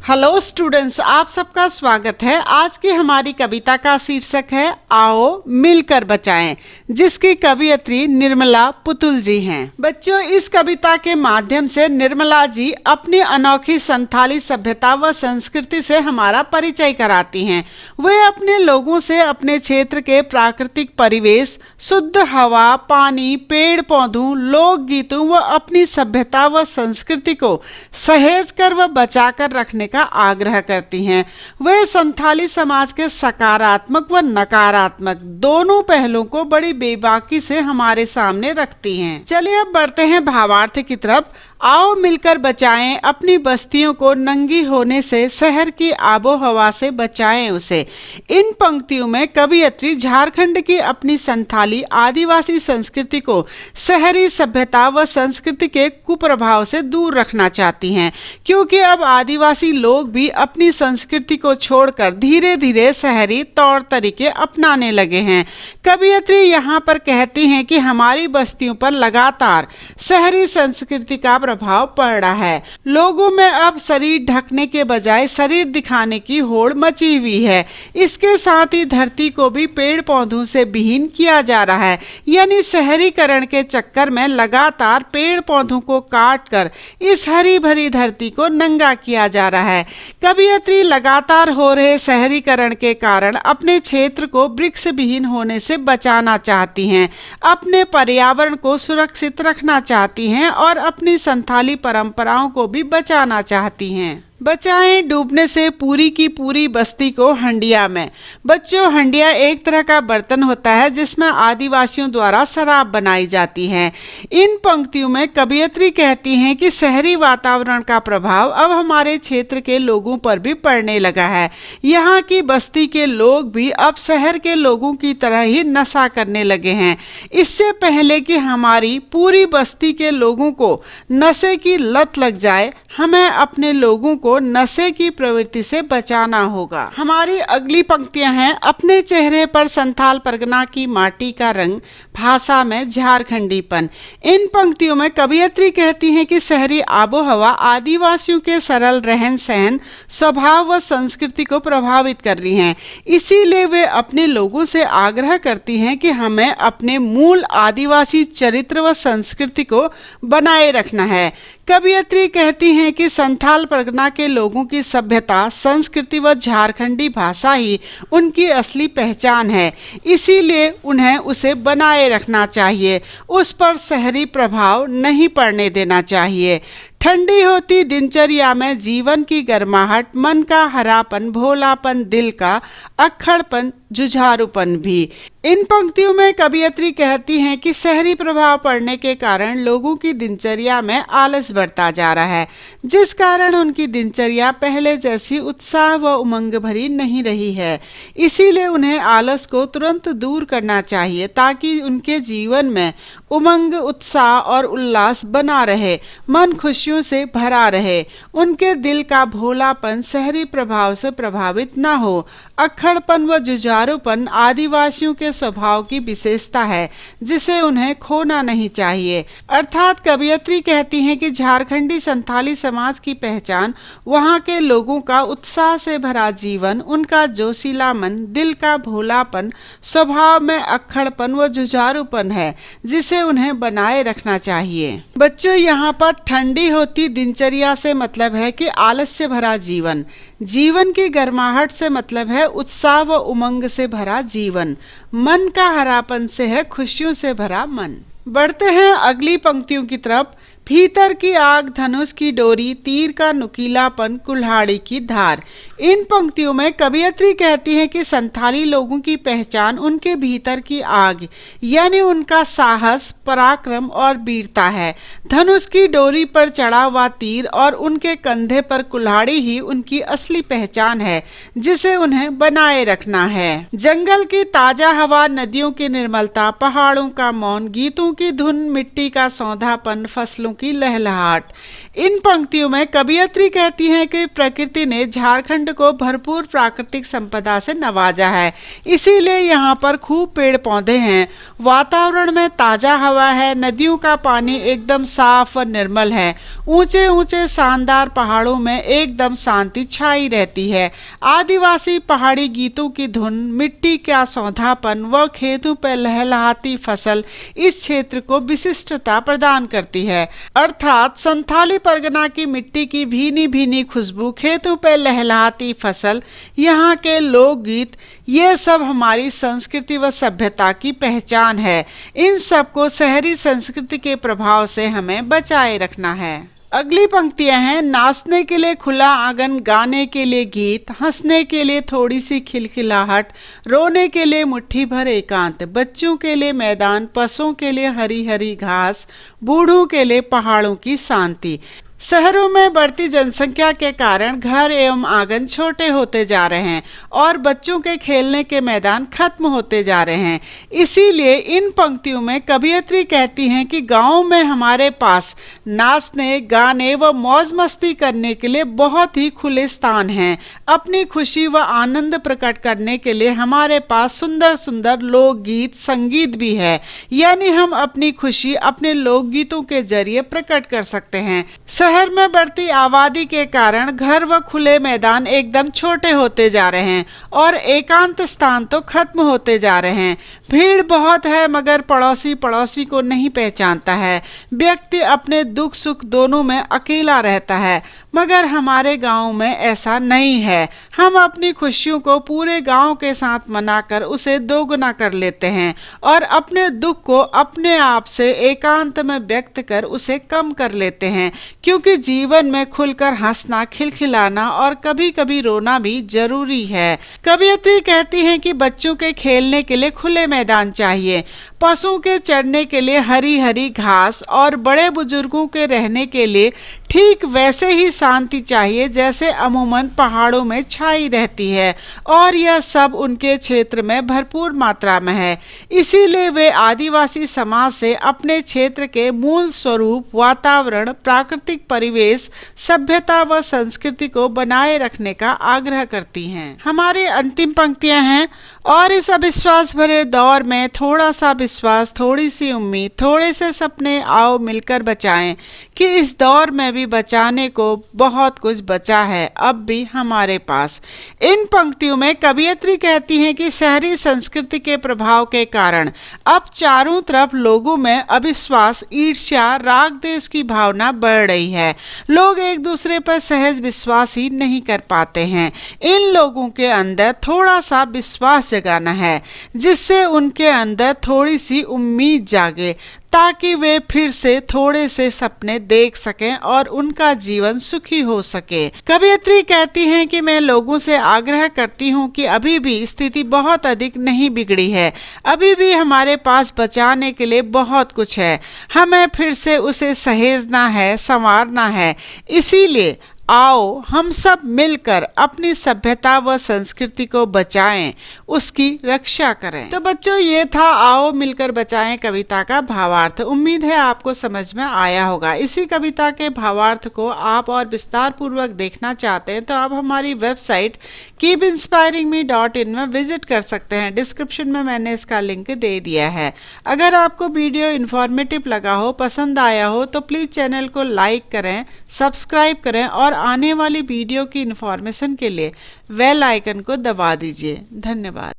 Hello students, आप सबका स्वागत है। आज की हमारी कविता का शीर्षक है आओ मिलकर बचाएं, जिसकी कवियत्री निर्मला पुतुल जी हैं। बच्चों, इस कविता के माध्यम से निर्मला जी अपनी अनोखी संथाली सभ्यता व संस्कृति से हमारा परिचय कराती हैं। वे अपने लोगों से अपने क्षेत्र के प्राकृतिक परिवेश, शुद्ध हवा, पानी, पेड़ पौधों, लोकगीतों व अपनी सभ्यता व संस्कृति को सहेज कर व बचाकर रखने का आग्रह करती हैं। वे संथाली समाज के सकारात्मक व नकारात्मक दोनों पहलुओं को बड़ी बेबाकी से हमारे सामने रखती हैं। चलिए अब बढ़ते हैं भावार्थ की तरफ। आओ मिलकर बचाएं अपनी बस्तियों को नंगी होने से, शहर की आबो हवा से बचाएं उसे। इन पंक्तियों में कवियत्री झारखंड की अपनी संथाली आदिवासी संस्कृति को शहरी सभ्यता व संस्कृति के कुप्रभाव से दूर रखना चाहती हैं, क्योंकि अब आदिवासी लोग भी अपनी संस्कृति को छोड़कर धीरे धीरे शहरी तौर तरीके अपनाने लगे हैं। कवियत्री यहाँ पर कहती हैं कि हमारी बस्तियों पर लगातार शहरी संस्कृति का प्रभाव पड़ रहा है। लोगों में अब शरीर ढकने के बजाय शरीर दिखाने की होड़ मची हुई है। इसके साथ ही धरती को भी पेड़ पौधों से विहीन किया जा रहा है, यानी शहरीकरण के चक्कर में लगातार पेड़ पौधों को काट कर इस हरी भरी धरती को नंगा किया जा रहा है। कवियत्री लगातार हो रहे शहरीकरण के कारण अपने क्षेत्र को वृक्ष विहीन होने से बचाना चाहती हैं, अपने पर्यावरण को सुरक्षित रखना चाहती हैं और अपनी संथाली परंपराओं को भी बचाना चाहती हैं। बचाएं डूबने से पूरी की पूरी बस्ती को हंडिया में। बच्चों, हंडिया एक तरह का बर्तन होता है जिसमें आदिवासियों द्वारा शराब बनाई जाती है। इन पंक्तियों में कवियत्री कहती हैं कि शहरी वातावरण का प्रभाव अब हमारे क्षेत्र के लोगों पर भी पड़ने लगा है। यहाँ की बस्ती के लोग भी अब शहर के लोगों की तरह ही नशा करने लगे हैं। इससे पहले कि हमारी पूरी बस्ती के लोगों को नशे की लत लग जाए, हमें अपने लोगों को नशे की प्रवृत्ति से बचाना होगा। हमारी अगली पंक्तियां हैं अपने चेहरे पर संथाल परगना की माटी का रंग, भाषा में झारखंडीपन। इन पंक्तियों में कवियत्री कहती हैं कि शहरी आबोहवा आदिवासियों के सरल रहन सहन, स्वभाव व संस्कृति को प्रभावित कर रही हैं। इसीलिए वे अपने लोगों से आग्रह करती हैं कि हमें अपने मूल आदिवासी चरित्र व संस्कृति को बनाए रखना है। कवियत्री कहती हैं कि संथाल परगना के लोगों की सभ्यता, संस्कृति व झारखंडी भाषा ही उनकी असली पहचान है। इसीलिए उन्हें उसे बनाए रखना चाहिए, उस पर शहरी प्रभाव नहीं पड़ने देना चाहिए। ठंडी होती दिनचर्या में जीवन की गर्माहट, मन का हरापन, भोलापन, दिल का अक्खड़पन, जुझारूपन भी। इन पंक्तियों में कवियत्री कहती हैं कि शहरी प्रभाव पड़ने के कारण लोगों की दिनचर्या में आलस बढ़ता जा रहा है, जिस कारण उनकी दिनचर्या पहले जैसी उत्साह व उमंग भरी नहीं रही है। इसीलिए उन्हें आलस को तुरंत दूर करना चाहिए ताकि उनके जीवन में उमंग, उत्साह और उल्लास बना रहे, मन खुशियों से भरा रहे, उनके दिल का भोलापन शहरी प्रभाव से प्रभावित न हो। अक्खड़पन व जुझारूपन आदिवासियों के स्वभाव की विशेषता है, जिसे उन्हें खोना नहीं चाहिए। अर्थात कवियत्री कहती हैं कि झारखंडी संथाली समाज की पहचान वहाँ के लोगों का उत्साह से भरा जीवन, उनका जोशीला मन, दिल का भोलापन, स्वभाव में अक्खड़पन व जुझारूपन है, जिसे उन्हें बनाए रखना चाहिए। बच्चों, यहाँ पर ठंडी होती दिनचर्या से मतलब है कि आलस से भरा जीवन, जीवन की गर्माहट से मतलब है उत्साह व उमंग से भरा जीवन, मन का हरापन से है खुशियों से भरा मन। बढ़ते हैं अगली पंक्तियों की तरफ। भीतर की आग, धनुष की डोरी, तीर का नुकीलापन, कुल्हाड़ी की धार। इन पंक्तियों में कवियत्री कहती है कि संथाली लोगों की पहचान उनके भीतर की आग, यानी उनका साहस, पराक्रम और वीरता है। धनुष की डोरी पर चढ़ा हुआ तीर और उनके कंधे पर कुल्हाड़ी ही उनकी असली पहचान है, जिसे उन्हें बनाए रखना है। जंगल की ताजा हवा, नदियों की निर्मलता, पहाड़ों का मौन, गीतों की धुन, मिट्टी का सौंधापन, फसलों की लहलहाट। इन पंक्तियों में कवियत्री कहती हैं कि प्रकृति ने झारखंड को भरपूर प्राकृतिक संपदा से नवाजा है, इसीलिए यहाँ पर खूब पेड़ पौधे हैं, वातावरण में ताजा हवा है, नदियों का पानी एकदम साफ और निर्मल है, ऊंचे ऊंचे शानदार पहाड़ों में एकदम शांति छाई रहती है। आदिवासी पहाड़ी गीतों की धुन, मिट्टी का सौंधापन व खेतों पर लहलहाती फसल इस क्षेत्र को विशिष्टता प्रदान करती है। अर्थात संथाली परगना की मिट्टी की भीनी भीनी खुशबू, खेतों पर लहलहाती फसल, यहाँ के लोकगीत, ये सब हमारी संस्कृति व सभ्यता की पहचान है। इन सब को शहरी संस्कृति के प्रभाव से हमें बचाए रखना है। अगली पंक्तियां हैं, नाचने के लिए खुला आंगन, गाने के लिए गीत, हंसने के लिए थोड़ी सी खिलखिलाहट, रोने के लिए मुट्ठी भर एकांत, बच्चों के लिए मैदान, पशुओं के लिए हरी हरी घास, बूढ़ों के लिए पहाड़ों की शांति। शहरों में बढ़ती जनसंख्या के कारण घर एवं आंगन छोटे होते जा रहे हैं और बच्चों के खेलने के मैदान खत्म होते जा रहे हैं। इसीलिए इन पंक्तियों में कवियत्री कहती हैं कि गाँव में हमारे पास नाचने, गाने व मौज मस्ती करने के लिए बहुत ही खुले स्थान हैं। अपनी खुशी व आनंद प्रकट करने के लिए हमारे पास सुंदर सुंदर लोकगीत, संगीत भी है, यानी हम अपनी खुशी अपने लोकगीतों के जरिए प्रकट कर सकते हैं। शहर में बढ़ती आबादी के कारण घर व खुले मैदान एकदम छोटे होते जा रहे हैं और एकांत स्थान तो खत्म होते जा रहे हैं। भीड़ बहुत है मगर पड़ोसी पड़ोसी को नहीं पहचानता है। व्यक्ति अपने दुख सुख दोनों में अकेला रहता है, मगर हमारे गांव में ऐसा नहीं है। हम अपनी खुशियों को पूरे गांव के साथ मनाकर उसे दोगुना कर लेते हैं और अपने दुख को अपने आप से एकांत में व्यक्त कर उसे कम कर लेते हैं, क्योंकि जीवन में खुलकर हंसना, खिलखिलाना और कभी कभी रोना भी जरूरी है। कवियत्री कहती हैं कि बच्चों के खेलने के लिए खुले मैदान चाहिए, पशुओं के चरने के लिए हरी हरी घास और बड़े बुजुर्गों के रहने के लिए ठीक वैसे ही शांति चाहिए जैसे अमूमन पहाड़ों में छाई रहती है, और यह सब उनके क्षेत्र में भरपूर मात्रा में है। इसीलिए वे आदिवासी समाज से अपने क्षेत्र के मूल स्वरूप, वातावरण, प्राकृतिक परिवेश, सभ्यता व संस्कृति को बनाए रखने का आग्रह करती हैं। हमारी अंतिम पंक्तियां हैं, और इस अविश्वास भरे दौर में थोड़ा सा विश्वास, थोड़ी सी उम्मीद, थोड़े से सपने, आओ मिलकर बचाएं, कि इस दौर में भी बचाने को बहुत कुछ बचा है अब भी हमारे पास। इन पंक्तियों में कवियत्री कहती हैं कि शहरी संस्कृति के प्रभाव के कारण अब चारों तरफ लोगों में अविश्वास, ईर्ष्या, राग द्वेष की भावना बढ़ रही है। लोग एक दूसरे पर सहज विश्वास ही नहीं कर पाते हैं। इन लोगों के अंदर थोड़ा सा विश्वास जगाना है, जिससे उनके अंदर थोड़ी सी उम्मीद जागे, ताकि वे फिर से थोड़े से सपने देख सकें और उनका जीवन सुखी हो सके। कवियत्री कहती हैं कि मैं लोगों से आग्रह करती हूँ कि अभी भी स्थिति बहुत अधिक नहीं बिगड़ी है, अभी भी हमारे पास बचाने के लिए बहुत कुछ है। हमें फिर से उसे सहेजना है, संवारना है। इसीलिए आओ हम सब मिलकर अपनी सभ्यता व संस्कृति को बचाएं, उसकी रक्षा करें। तो बच्चों, ये था आओ मिलकर बचाएं कविता का भावार्थ। उम्मीद है आपको समझ में आया होगा। इसी कविता के भावार्थ को आप और विस्तार पूर्वक देखना चाहते हैं तो आप हमारी वेबसाइट keepinspiringme.in में विजिट कर सकते हैं। डिस्क्रिप्शन में मैंने इसका लिंक दे दिया है। अगर आपको वीडियो इन्फॉर्मेटिव लगा हो, पसंद आया हो, तो प्लीज़ चैनल को लाइक करें, सब्सक्राइब करें और आने वाली वीडियो की इन्फॉर्मेशन के लिए बेल आइकन को दबा दीजिए। धन्यवाद।